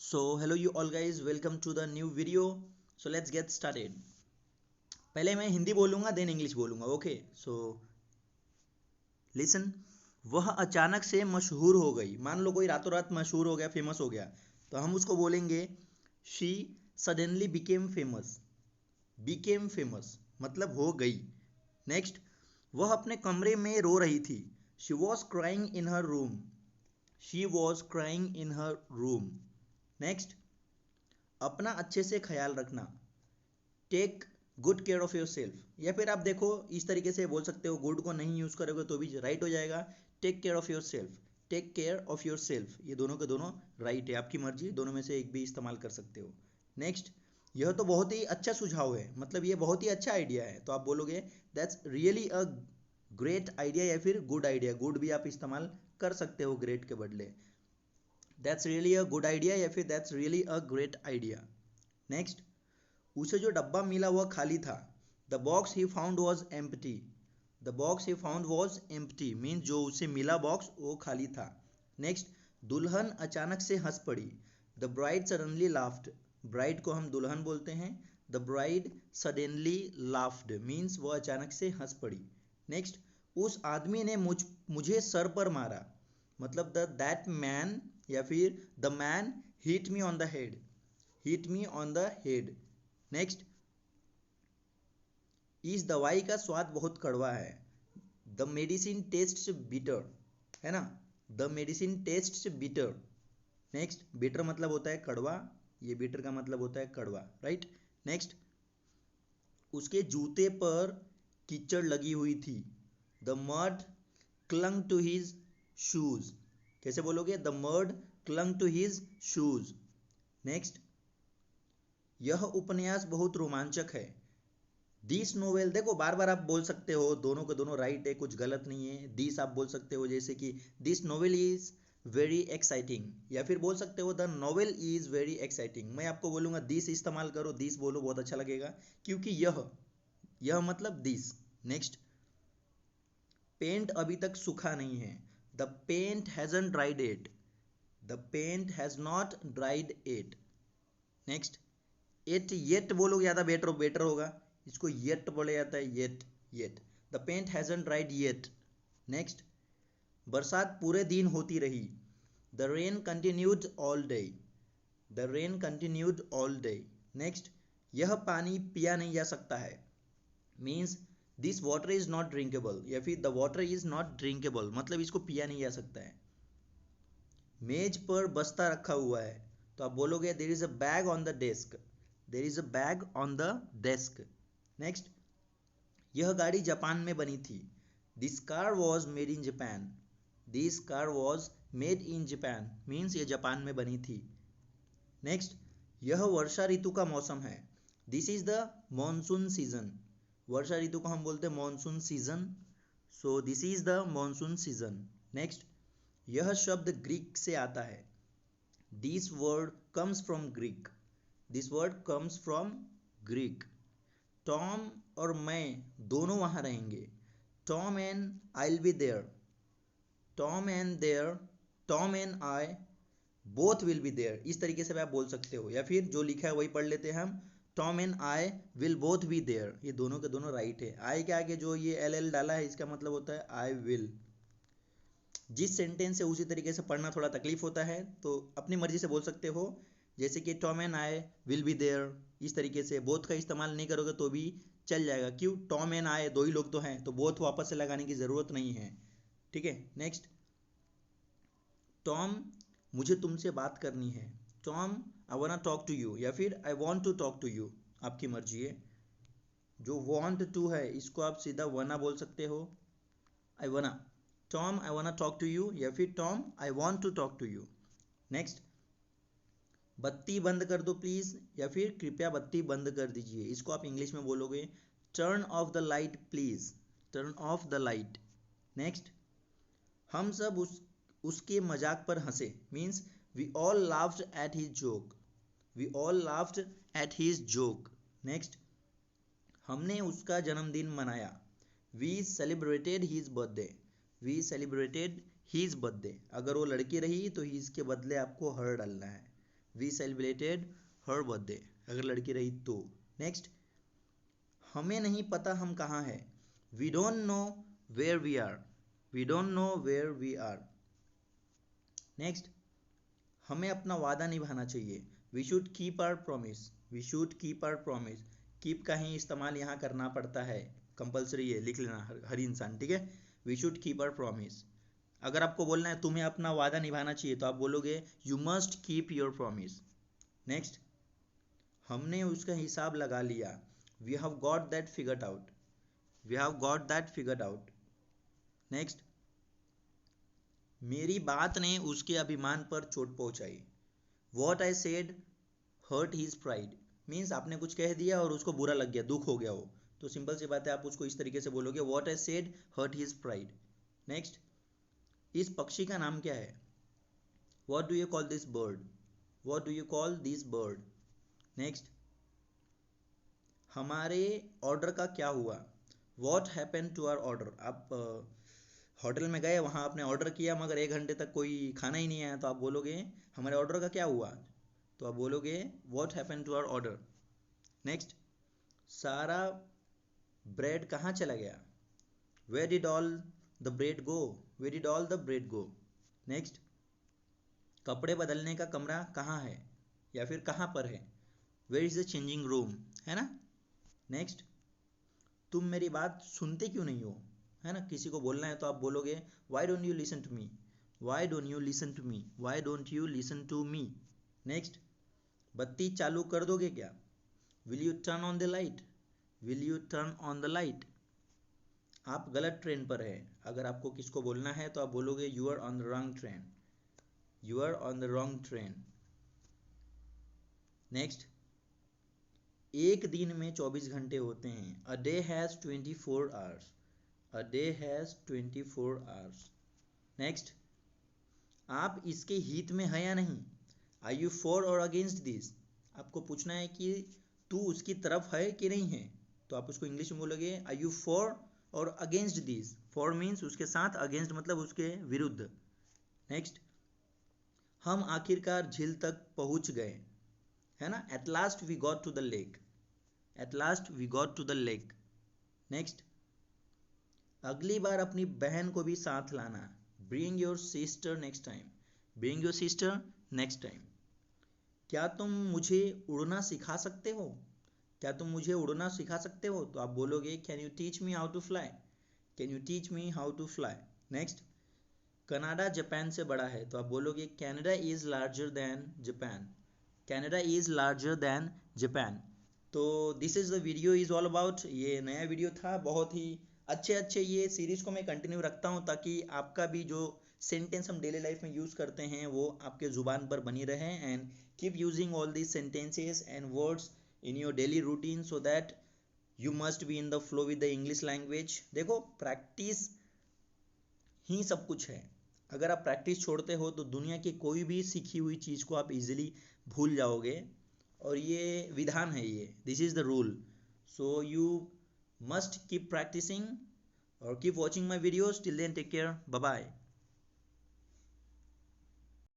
So hello you all guys, welcome to the new video. So let's get started. पहले मैं हिंदी बोलूँगा then English बोलूँगा. Okay so listen. वह अचानक से मशहूर हो गई. मान लो कोई रातों रात मशहूर हो गया, फेमस हो गया, तो हम उसको बोलेंगे she suddenly became famous. Became famous मतलब हो गई. नेक्स्ट, वह अपने कमरे में रो रही थी. She was crying in her room. She was crying in her room. Next, अपना अच्छे से ख्याल रखना. Take good care of yourself. या फिर आप देखो इस तरीके से बोल सकते हो, गुड को नहीं यूज करोगे तो भी राइट हो जाएगा. Take care of yourself. Take care of yourself, ये दोनों के दोनों राइट है, आपकी मर्जी, दोनों में से एक भी इस्तेमाल कर सकते हो. नेक्स्ट, यह तो बहुत ही अच्छा सुझाव है, मतलब ये बहुत ही अच्छा आइडिया है, तो आप बोलोगे that's really a great idea या फिर गुड आइडिया. गुड भी आप इस्तेमाल कर सकते हो ग्रेट के बदले. That's really a good idea या फिर that's really a great idea. Next, उसे जो डब्बा मिला वह खाली था. The box he found was empty. The box he found was empty means जो उसे मिला बॉक्स वो खाली था. नेक्स्ट, दुल्हन अचानक से हंस पड़ी. The bride suddenly laughed. Bride को हम दुल्हन बोलते हैं. The bride suddenly laughed means वो अचानक से हंस पड़ी. नेक्स्ट, उस आदमी ने मुझे सर पर मारा. मतलब द दैट मैन या फिर the man hit me on the head. Hit me on the head. Next, इस दवाई का स्वाद बहुत कड़वा है. The medicine tests bitter. है ना, the medicine tests bitter. Next, bitter मतलब होता है कड़वा, ये बिटर का मतलब होता है कड़वा, राइट. नेक्स्ट, उसके जूते पर कीचड़ लगी हुई थी. The mud clung to his shoes. कैसे बोलोगे? The mud clung to his shoes. Next, यह उपन्यास बहुत रोमांचक है. दिस नोवेल, देखो बार बार आप बोल सकते हो, दोनों के दोनों राइट है, कुछ गलत नहीं है. दिस आप बोल सकते हो जैसे कि this novel is very exciting, या फिर बोल सकते हो the novel is very exciting. मैं आपको बोलूंगा दिस इस्तेमाल करो, दिस बोलो, बहुत अच्छा लगेगा, क्योंकि यह मतलब दिस. नेक्स्ट, पेंट अभी तक सूखा नहीं है. The paint hasn't dried it. The paint has not dried it. Next, at yet बोलोगे ज़्यादा बेटर होगा, इसको येट बोला जाता है, yet yet. The paint hasn't dried yet. Next, बरसात पूरे दिन होती रही. The rain continued all day. The rain continued all day. Next, यह पानी पिया नहीं जा सकता है. Means this water is not drinkable या फिर the water is not drinkable मतलब इसको पिया नहीं जा सकता है. मेज पर बस्ता रखा हुआ है, तो आप बोलोगे there is a bag on the desk. There is a bag on the desk. Next, यह गाड़ी जापान में बनी थी. This car was made in Japan. This car was made in Japan means ये जापान में बनी थी. नेक्स्ट, यह वर्षा ऋतु का मौसम है. This is the monsoon season. वर्षा ऋतु को हम बोलते हैं monsoon season. So this is the monsoon season. Next, यह शब्द ग्रीक से आता है. This word comes from Greek. This word comes from Greek. Tom और मैं दोनों वहाँ रहेंगे. Tom and I will be there. Tom and there, Tom and I both will be there. इस तरीके से आप बोल सकते हो, या फिर जो लिखा है वही पढ़ लेते हैं हम. Tom and I will both be there, ये दोनों के दोनों राइट है. आई के आगे जो ये एल एल डाला है इसका मतलब होता है आई विल. जिस सेंटेंस है उसी तरीके से पढ़ना थोड़ा तकलीफ होता है, तो अपनी मर्जी से बोल सकते हो, जैसे कि Tom and I will be there. इस तरीके से बोथ का इस्तेमाल नहीं करोगे तो भी चल जाएगा. क्यों? टॉम एंड आई दो ही लोग तो हैं, तो बोथ वापस से लगाने की ज़रूरत नहीं है. ठीक है. नेक्स्ट, टॉम मुझे तुमसे बात करनी है. Tom I want talk to you या फिर I want to talk to you, आपकी मर्जी है. जो वांट टू है इसको आप सीधा वना बोल सकते हो. I wanna, Tom I want talk to you या फिर Tom I want to talk to you. Next, बत्ती बंद कर दो प्लीज़ या फिर कृपया बत्ती बंद कर दीजिए, इसको आप इंग्लिश में बोलोगे turn off the light please. Turn off the light. Next, हम सब उसके मजाक पर हंसे. Means we all laughed at his joke. We all laughed at his joke. Next, हमने उसका जन्मदिन मनाया. We celebrated his birthday. We celebrated his birthday. अगर वो लड़की रही तो हिज के बदले आपको हर डालना है. वी सेलिब्रेटेड हर बर्थडे, अगर लड़की रही तो। नेक्स्ट, हमें नहीं पता हम कहाँ हैं, we don't know where we are, we don't know where we are. Next, हमें अपना वादा निभाना चाहिए, we should keep our promise, we should keep our promise. Keep का ही इस्तेमाल यहाँ करना पड़ता है, कंपलसरी है, लिख लेना हर इंसान, ठीक है। We should keep our promise. अगर आपको बोलना है तुम्हें अपना वादा निभाना चाहिए तो आप बोलोगे you must keep your promise. Next, हमने उसका हिसाब लगा लिया, we have got that figured out, we have got that figured out. Next, मेरी बात ने उसके अभिमान पर चोट पहुंचाई, what I said hurt his pride. Means आपने कुछ कह दिया और उसको बुरा लग गया, दुख हो गया वो, तो सिंपल सी बात है, आप उसको इस तरीके से बोलोगे what I said hurt his pride. Next, इस पक्षी का नाम क्या है, what do you call this bird, what do you call this bird. Next, हमारे ऑर्डर का क्या हुआ, what happen to our order. आप होटल में गए, वहाँ आपने ऑर्डर किया मगर 1 घंटे तक कोई खाना ही नहीं आया, तो आप बोलोगे हमारे ऑर्डर का क्या हुआ, तो आप बोलोगे what happen to our order. Next, सारा ब्रेड कहाँ चला गया, where did all the bread go, where did all the bread go. Next, कपड़े बदलने का कमरा कहाँ है या फिर कहाँ पर है, where is the changing room, है ना। नेक्स्ट, तुम मेरी बात सुनते क्यों नहीं हो, है ना, किसी को बोलना है तो आप बोलोगे why don't you listen to me, why don't you listen to me, why don't you listen to me. Next, बत्ती चालू कर दोगे क्या, will you turn on the light, will you turn on the light. आप गलत train पर है, अगर आपको किसको बोलना है तो आप बोलोगे you are on the wrong train, you are on the wrong train. Next, एक दिन में 24 घंटे होते हैं, a day has 24 hours, a day has 24 hours. Next, आप इसके हित में है या नहीं, आर यू फॉर और अगेंस्ट दिस। आपको पूछना है कि तू उसकी तरफ है कि नहीं है, तो आप उसको इंग्लिश में बोलोगे आर यू फॉर और अगेंस्ट दिस। फॉर मीन्स उसके साथ, अगेंस्ट मतलब उसके विरुद्ध। नेक्स्ट, हम आखिरकार झील तक पहुंच गए, है ना, at last we got to the lake, at last we got to the lake. Next, अगली बार अपनी बहन को भी साथ लाना, bring your sister next time, bring your sister next time. क्या तुम मुझे उड़ना सिखा सकते हो, क्या तुम मुझे उड़ना सिखा सकते हो, तो आप बोलोगे can you teach me how to fly, can you teach me how to fly. Next, Canada Japan से बड़ा है, तो आप बोलोगे Canada is larger than Japan, Canada is larger than Japan. तो this is the video is all about, ये नया video था, बहुत ही अच्छे ये सीरीज़ को मैं कंटिन्यू रखता हूँ ताकि आपका भी जो सेंटेंस हम डेली लाइफ में यूज़ करते हैं वो आपके ज़ुबान पर बनी रहे, and keep using all these sentences and words in your daily routine so that you must be in the flow with the English language. देखो, प्रैक्टिस ही सब कुछ है, अगर आप प्रैक्टिस छोड़ते हो तो दुनिया की कोई भी सीखी हुई चीज़ को आप इजीली भूल जाओगे, और ये विधान है, ये this is the rule. So you must keep practicing और keep watching my videos, till then take care, bye bye.